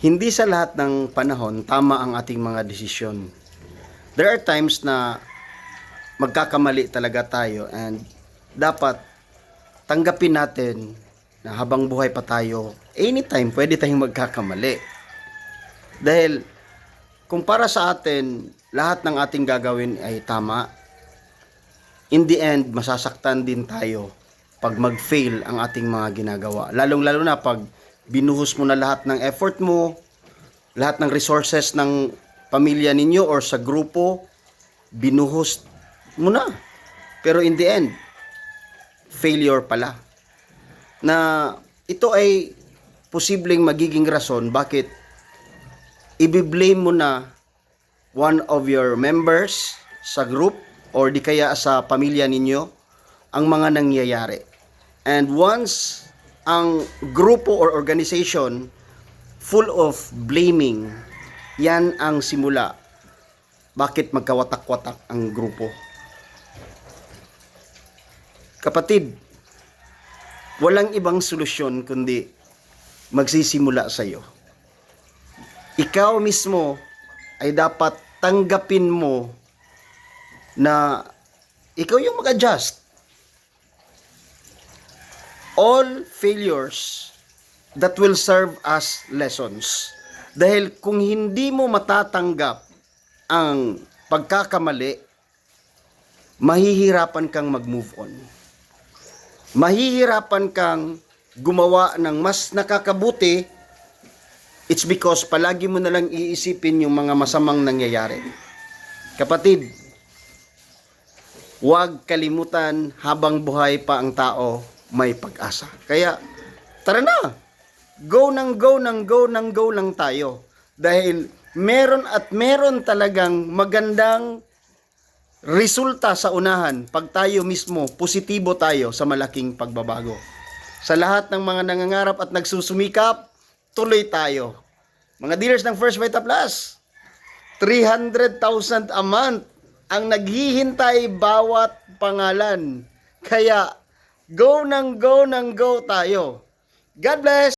Hindi sa lahat ng panahon tama ang ating mga desisyon. There are times na magkakamali talaga tayo and dapat tanggapin natin na habang buhay pa tayo, anytime pwede tayong magkakamali. Dahil kung para sa atin, lahat ng ating gagawin ay tama, in the end, masasaktan din tayo pag mag-fail ang ating mga ginagawa. Lalong-lalo na pag binuhos mo na lahat ng effort mo, lahat ng resources ng pamilya ninyo or sa grupo, binuhos mo na. Pero in the end, failure pala. Na ito ay posibleng magiging rason bakit i-blame mo na one of your members sa group or di kaya sa pamilya ninyo ang mga nangyayari. And once ang grupo or organization full of blaming, yan ang simula bakit magkawatak-watak ang grupo. Kapatid, walang ibang solusyon kundi magsisimula sa iyo. Ikaw mismo ay dapat tanggapin mo na ikaw yung mag-adjust. All failures that will serve as lessons. Dahil kung hindi mo matatanggap ang pagkakamali, mahihirapan kang mag-move on. Mahihirapan kang gumawa ng mas nakakabuti. It's because palagi mo na lang iisipin yung mga masamang nangyayari. Kapatid, huwag kalimutan habang buhay pa ang tao, may pag-asa. Kaya, tara na! Go lang tayo. Dahil meron at meron talagang magandang resulta sa unahan pag tayo mismo, positibo tayo sa malaking pagbabago. Sa lahat ng mga nangangarap at nagsusumikap, tuloy tayo. Mga dealers ng First Vita Plus, 300,000 a month ang naghihintay bawat pangalan. Kaya, go tayo. God bless!